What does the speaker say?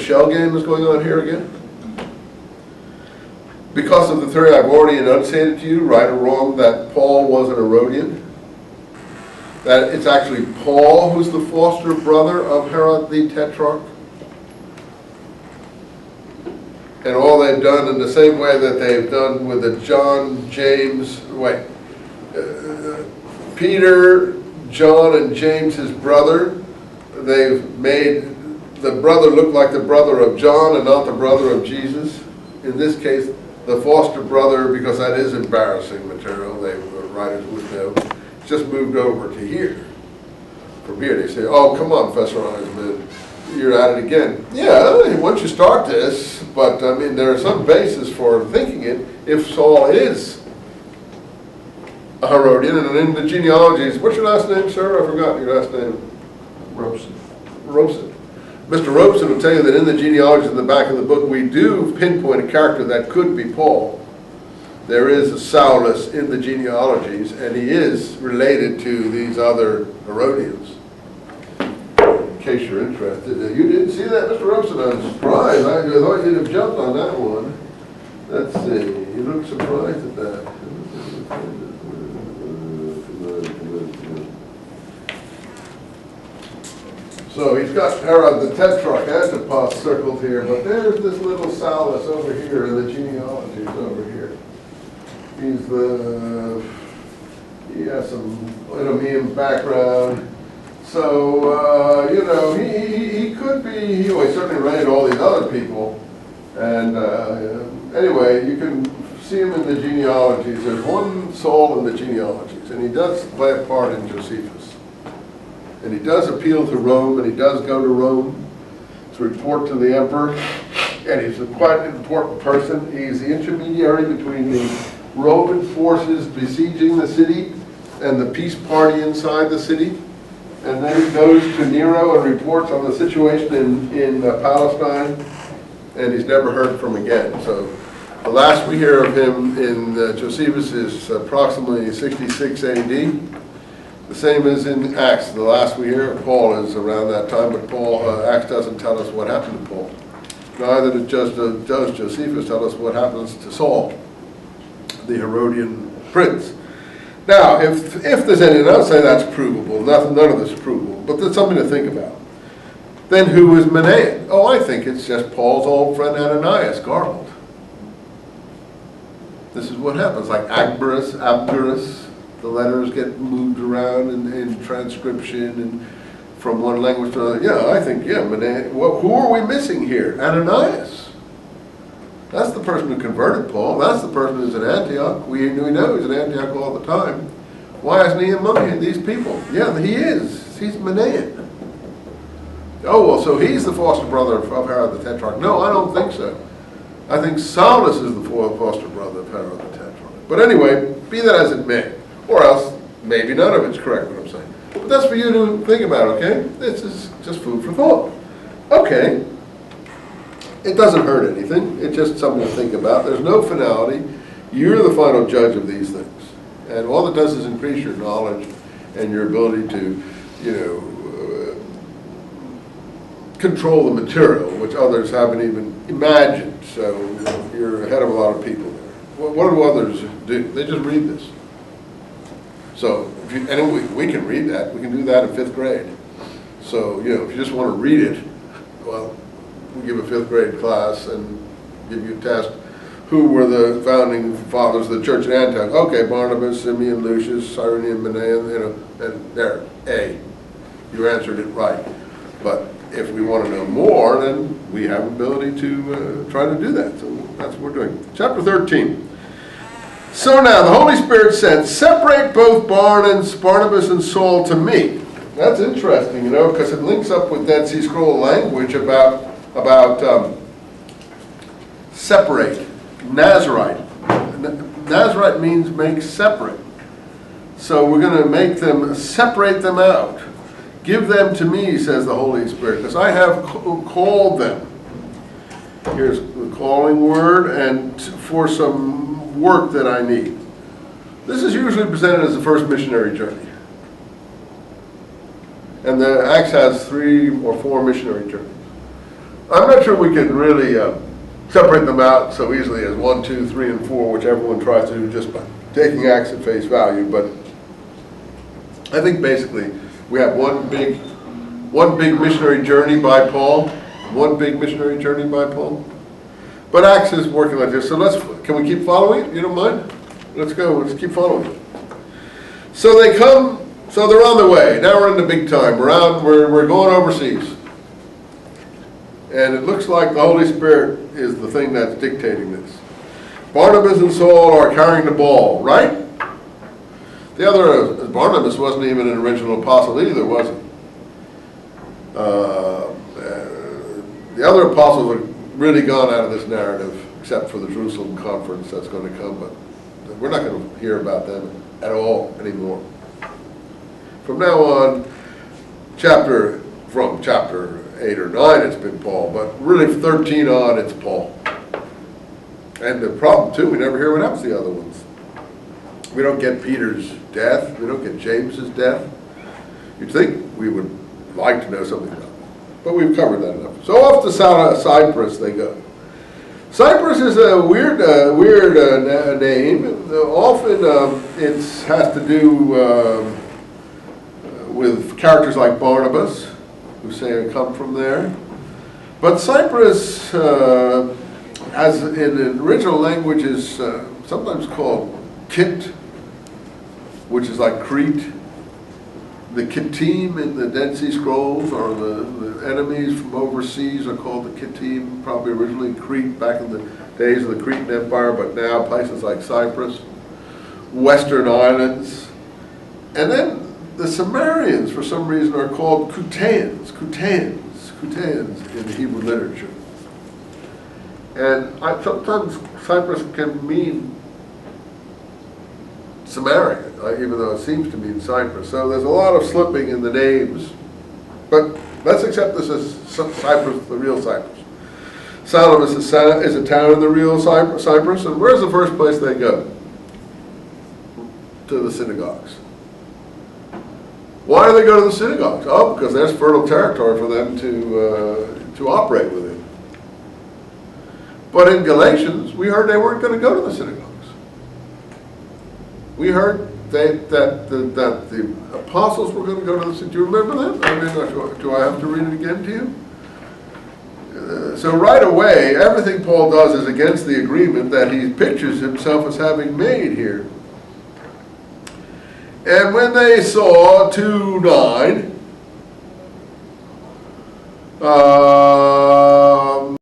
shell game that's going on here again? Because of the theory I've already enunciated to you, right or wrong, that Paul was an Herodian? That it's actually Paul who's the foster brother of Herod the Tetrarch? And all they've done in the same way that they've done with the Peter, John, and James, his brother, they've made the brother look like the brother of John and not the brother of Jesus. In this case, the foster brother, because that is embarrassing material, the writers would know, just moved over to here. From here, they say, oh, come on, Professor Eisenman, you're at it again. Yeah, once you start this, but I mean, there is some basis for thinking it if Saul is a Herodian, and in the genealogies, what's your last name, sir? I forgot your last name. Robeson. Mr. Robeson will tell you that in the genealogies in the back of the book, we do pinpoint a character that could be Paul. There is a Saulus in the genealogies, and he is related to these other Herodians. In case you're interested. You didn't see that, Mr. Robeson? I'm surprised. I thought you'd have jumped on that one. Let's see. You look surprised at that. So he's got Herod the Tetrarch, Antipas circled here, but there's this little Saulus over here in the genealogies over here. He has some Edomian background. So, you know, he could be, he certainly related to all these other people. And anyway, you can see him in the genealogies. There's one Saul in the genealogies, and he does play a part in Josephus. And he does appeal to Rome, and he does go to Rome to report to the emperor. And he's quite an important person. He's the intermediary between the Roman forces besieging the city and the peace party inside the city. And then he goes to Nero and reports on the situation in Palestine, and he's never heard from again. So the last we hear of him in Josephus is approximately 66 AD. The same as in Acts. The last we hear of Paul is around that time, but Acts doesn't tell us what happened to Paul. Neither does Josephus tell us what happens to Saul, the Herodian prince. Now, if there's any, and I'll say that's provable, none of this is provable, but there's something to think about. Then who is Manaen? Oh, I think it's just Paul's old friend Ananias, garbled. This is what happens, like Abgarus. The letters get moved around in transcription and from one language to another. Yeah, I think, Manaen. Well, who are we missing here? Ananias. That's the person who converted Paul. That's the person who's in Antioch. We know he's in Antioch all the time. Why isn't he among these people? Yeah, he is. He's Manaen. Oh, well, so he's the foster brother of Herod the Tetrarch. No, I don't think so. I think Saulus is the foster brother of Herod the Tetrarch. But anyway, be that as it may. Or else, maybe none of it's correct what I'm saying. But that's for you to think about, okay? This is just food for thought. Okay. It doesn't hurt anything. It's just something to think about. There's no finality. You're the final judge of these things. And all it does is increase your knowledge and your ability to, control the material, which others haven't even imagined. So you're ahead of a lot of people there. What do others do? They just read this. So, and we can read that. We can do that in 5th grade. So, if you just want to read it, well, we give a 5th grade class and give you a test. Who were the founding fathers of the church in Antioch? Okay, Barnabas, Simeon, Lucius, Cyrenian, Manaen, and there, A. You answered it right. But if we want to know more, then we have ability to try to do that. So that's what we're doing. Chapter 13. So now the Holy Spirit said, separate both Barnabas and Saul to me. That's interesting, because it links up with Dead Sea Scroll language about separate. Nazarite. Nazarite means make separate. So we're going to separate them out. Give them to me, says the Holy Spirit, because I have called them. Here's the calling word, and for some work that I need. This is usually presented as the first missionary journey. And the Acts has 3 or 4 missionary journeys. I'm not sure we can really separate them out so easily as 1, 2, 3, and 4, which everyone tries to do just by taking Acts at face value. But I think basically we have one big missionary journey by Paul. One big missionary journey by Paul. But Acts is working like this. So can we keep following it? You don't mind? Let's go. Let's keep following it. So they come. So they're on the way. Now we're in the big time. We're going overseas. And it looks like the Holy Spirit is the thing that's dictating this. Barnabas and Saul are carrying the ball, right? The other, Barnabas wasn't even an original apostle either, was he? The other apostles have really gone out of this narrative, except for the Jerusalem conference that's going to come, but we're not going to hear about them at all anymore. From now on, from chapter 8 or 9 it's been Paul, but really 13 on it's Paul. And the problem too, we never hear what happens to the other ones. We don't get Peter's death, we don't get James's death. You'd think we would like to know something about that, but we've covered that enough. So off to Cyprus they go. Cyprus is a weird name. Often it has to do with characters like Barnabas, who say come from there. But Cyprus, as in the original language, is sometimes called Kit, which is like Crete. The Kittim in the Dead Sea Scrolls, or the enemies from overseas, are called the Kittim, probably originally Crete back in the days of the Cretan Empire, but now places like Cyprus, Western Islands. And then the Samaritans, for some reason, are called Kutaans in Hebrew literature. And sometimes Cyprus can mean Samaria, even though it seems to mean Cyprus. So there's a lot of slipping in the names. But let's accept this as Cyprus, the real Cyprus. Salamis is a town in the real Cyprus. And where's the first place they go? To the synagogues. Why do they go to the synagogues? Oh, because there's fertile territory for them to operate within. But in Galatians, we heard they weren't going to go to the synagogues. We heard that the apostles were going to go to the synagogues. Do you remember that? I mean, do I have to read it again to you? So right away, everything Paul does is against the agreement that he pictures himself as having made here. And when they saw 2:9,